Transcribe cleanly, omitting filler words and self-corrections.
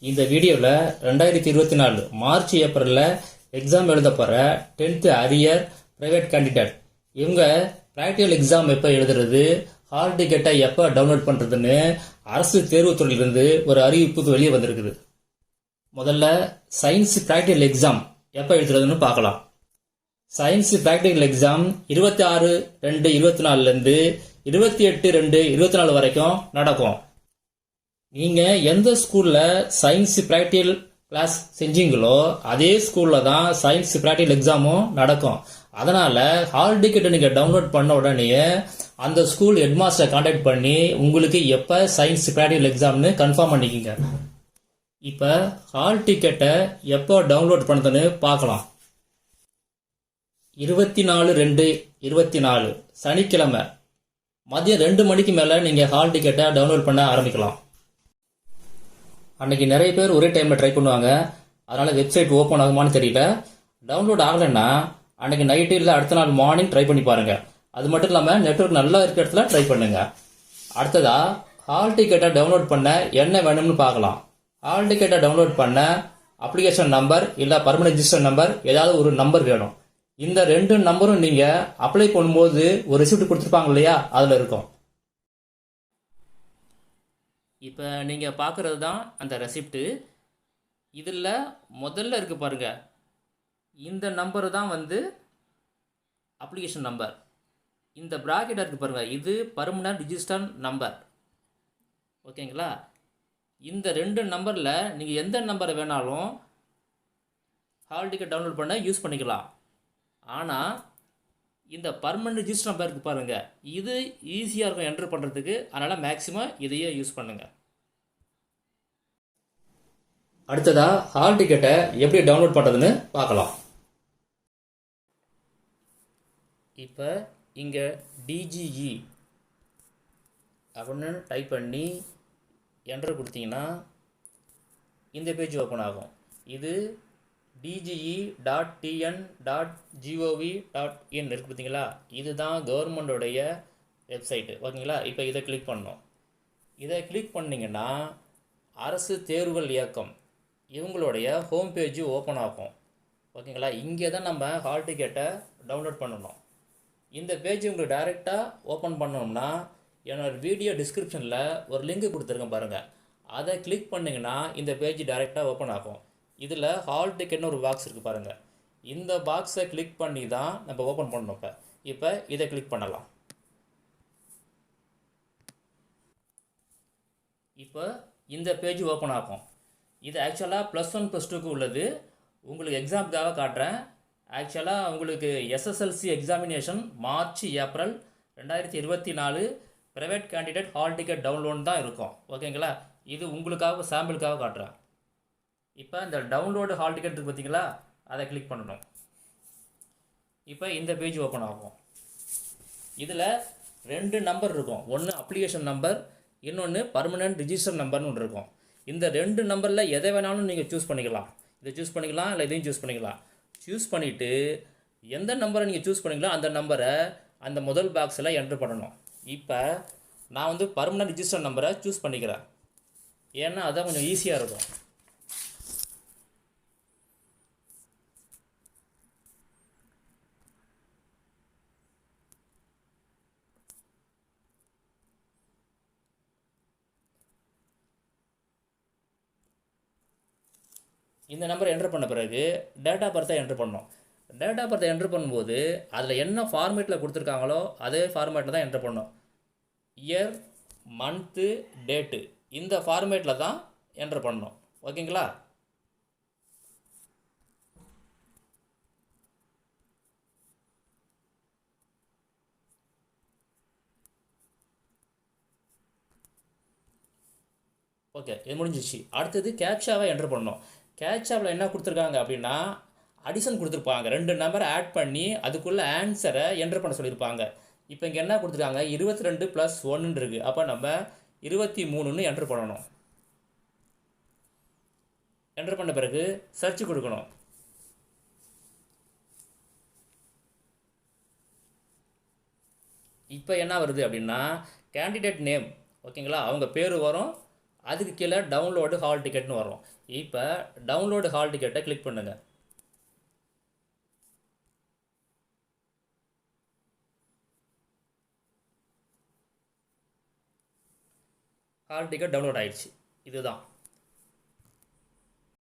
இந்த வீடியோவில் 2024 மார்ச் ஏப்ரலில் எக்ஸாம் எழுத போகிற 10th அரியர் ப்ரைவேட் கேண்டிடேட் இவங்க ப்ராக்டிக்கல் எக்ஸாம் எப்போ எழுதுறது, ஹால் டிக்கெட்டை எப்போ டவுன்லோட் பண்ணுறதுன்னு அரசு தேர்வுத்துறையிலிருந்து ஒரு அறிவிப்பு வெளியே வந்திருக்குது. முதல்ல சயின்ஸ் ப்ராக்டிக்கல் எக்ஸாம் எப்போ எழுதுறதுன்னு பார்க்கலாம். சயின்ஸ் ப்ராக்டிக்கல் எக்ஸாம் 26/2/24லேருந்து 28/2/24 வரைக்கும் நடக்கும். நீங்க எந்த ஸ்கூல்ல சயின்ஸ் ப்ராக்டிக்கல் கிளாஸ் செஞ்சீங்களோ அதே ஸ்கூல்ல தான் சயின்ஸ் ப்ராக்டிக்கல் எக்ஸாமும் நடக்கும். அதனால ஹால் டிக்கெட்டை நீங்க டவுன்லோட் பண்ண உடனே அந்த ஸ்கூல் ஹெட்மாஸ்டரை கான்டாக்ட் பண்ணி உங்களுக்கு எப்ப சயின்ஸ் ப்ராக்டிக்கல் எக்ஸாம்னு கன்ஃபார்ம் பண்ணிக்கிங்க. இப்ப ஹால் டிக்கெட்டை எப்போ டவுன்லோட் பண்ணதுன்னு பார்க்கலாம். 24/2/24 சனிக்கிழமை மதியம் 2 மணிக்கு மேல நீங்க ஹால் டிக்கெட்டை டவுன்லோட் பண்ண ஆரம்பிக்கலாம். அன்னைக்கு நிறைய பேர் ஒரே டைம்ல ட்ரை பண்ணுவாங்க. அதனால வெப்சைட் ஓப்பன் ஆகுமான்னு தெரியல. டவுன்லோட் ஆகலைன்னா அன்னைக்கு நைட்டு இல்லை அடுத்த நாள் மார்னிங் ட்ரை பண்ணி பாருங்க. அது மட்டும் இல்லாமல் நெட்வொர்க் நல்லா இருக்கிற இடத்துல ட்ரை பண்ணுங்க. அடுத்ததா ஹால் டிக்கெட்டை டவுன்லோட் பண்ண என்ன வேணும்னு பார்க்கலாம். ஹால் டிக்கெட்டை டவுன்லோட் பண்ண அப்ளிகேஷன் நம்பர் இல்லை பர்மனன்ட் ரிஜிஸ்டர் நம்பர் ஏதாவது ஒரு நம்பர் வேணும். இந்த 2 நம்பரும் நீங்க அப்ளை பண்ணும்போது ஒரு ரெசிப்ட் கொடுத்துருப்பாங்க இல்லையா, அதில் இருக்கும். இப்போ நீங்கள் பார்க்குறது தான் அந்த ரெசிப்ட்டு. இதில் முதல்ல இருக்குது பாருங்க, இந்த நம்பரு தான் அப்ளிகேஷன் நம்பர். இந்த ப்ராக்கெட் இருக்குது பாருங்கள், இது பர்மனன்ட் ரிஜிஸ்டர் நம்பர். ஓகேங்களா? இந்த 2 நம்பரில் நீங்கள் எந்த நம்பரை வேணாலும் ஹால் டிக்கெட் டவுன்லோட் பண்ண யூஸ் பண்ணிக்கலாம். ஆனால் இந்த பர்மனன்ட் ரிஜிஸ்டர் நம்பர் இருக்குது பாருங்கள், இது ஈஸியாக இருக்கும் என்ட்ரு பண்ணுறதுக்கு. அதனால் மேக்ஸிமம் இதையே யூஸ் பண்ணுங்கள். அடுத்ததாக ஹால் டிக்கெட்டை எப்படி டவுன்லோட் பண்ணுறதுன்னு பார்க்கலாம். இப்போ இங்கே டிஜிஇ அப்படின்னு டைப் பண்ணி என்ட்ரு கொடுத்தீங்கன்னா இந்த பேஜ் ஓப்பன் ஆகும். இது dge.tn.gov.in இருக்கு பார்த்தீங்களா, இதுதான் கவர்மெண்டோடைய வெப்சைட்டு. ஓகேங்களா? இப்போ இதை கிளிக் பண்ணோம். இதை கிளிக் பண்ணிங்கன்னா அரசு தேர்வுகள் இயக்கம் இவங்களுடைய ஹோம் பேஜ் ஓப்பன் ஆகும். ஓகேங்களா? இங்கே தான் நம்ம ஹால் டிக்கெட்டை டவுன்லோட் பண்ணணும். இந்த பேஜ் உங்களுக்கு டைரெக்டாக ஓப்பன் பண்ணோம்னா என்னோடய வீடியோ டிஸ்கிரிப்ஷனில் ஒரு லிங்க் கொடுத்துருக்கேன் பாருங்கள், அதை கிளிக் பண்ணிங்கன்னா இந்த பேஜ் டைரெக்டாக ஓப்பன் ஆகும். இதில் ஹால் டிக்கெட்னு ஒரு பாக்ஸ் இருக்குது பாருங்கள், இந்த பாக்ஸை கிளிக் பண்ணி தான் நம்ம ஓப்பன் பண்ணணும். இப்போ இதை கிளிக் பண்ணலாம். இப்போ இந்த பேஜ் ஓப்பன் ஆகும். இது ஆக்சுவலாக +1 +2க்கு உள்ளது. உங்களுக்கு எக்ஸாமுக்காக காட்டுறேன். ஆக்சுவலாக உங்களுக்கு SSLC examination March April 2024 private candidate hall ticket download தான் இருக்கும். ஓகேங்களா? இது உங்களுக்காக சாம்பிளுக்காக காட்டுறேன். இப்போ இந்த டவுன்லோடு ஹால் டிக்கெட் இருக்குது பார்த்தீங்களா, அதை கிளிக் பண்ணணும். இப்போ இந்த பேஜ் ஓப்பன் ஆகும். இதில் 2 நம்பர் இருக்கும். ஒன்று அப்ளிகேஷன் நம்பர், இன்னொன்று பர்மனன்ட் ரிஜிஸ்டர் நம்பர்னு ஒன்று இருக்கும். இந்த 2 நம்பரில் எதை வேணாலும் நீங்கள் சூஸ் பண்ணிக்கலாம். இதை சூஸ் பண்ணிக்கலாம், இல்லை இதையும் சூஸ் பண்ணிக்கலாம். சூஸ் பண்ணிவிட்டு எந்த நம்பரை நீங்கள் சூஸ் பண்ணிங்களோ அந்த நம்பரை அந்த முதல் பாக்ஸில் என்ட்ரு பண்ணணும். இப்போ நான் பர்மனன்ட் ரிஜிஸ்டர் நம்பரை சூஸ் பண்ணிக்கிறேன். ஏன்னா அதான் கொஞ்சம் ஈஸியாக இருக்கும். இந்த நம்பரை என்ட்ரு பண்ண பிறகு டேட் ஆஃப் பர்த்தை என்ட்ரு பண்ணணும். டேட் ஆஃப் பர்த்தை என்ட்ரு பண்ணும்போது அதில் என்ன ஃபார்மேட்டில் கொடுத்துருக்காங்களோ அதே ஃபார்மேட்டில் தான் என்ட்ரு பண்ணணும். இயர், மந்த்து, டேட்டு இந்த ஃபார்மேட்டில் தான் என்ட்ரு பண்ணணும். ஓகேங்களா? ஓகே, இது முடிஞ்சிச்சு. அடுத்தது கேப்சாவை என்ட்ரு பண்ணணும். கேப்சாவில் என்ன கொடுத்துருக்காங்க அப்படின்னா அடிஷன் கொடுத்துருப்பாங்க. 2 நம்பரை ஆட் பண்ணி அதுக்குள்ளே ஆன்சரை என்ட்ரு பண்ண சொல்லியிருப்பாங்க. இப்போ இங்கே என்ன கொடுத்துருக்காங்க, 22 + 1 இருக்குது. அப்போ நம்ம 23ன்னு என்ட்ரு பண்ணணும். என்ட்ரு பண்ண பிறகு சர்ச் கொடுக்கணும். இப்போ என்ன வருது அப்படின்னா கேண்டிடேட் நேம், ஓகேங்களா, அவங்க பேர் வரும். அதுக்கு கீழே டவுன்லோடு ஹால் டிக்கெட்னு வரும். இப்போ டவுன்லோடு ஹால் டிக்கெட்டை கிளிக் பண்ணுங்கள். ஹால் டிக்கெட் டவுன்லோட் ஆயிடுச்சு. இதுதான்.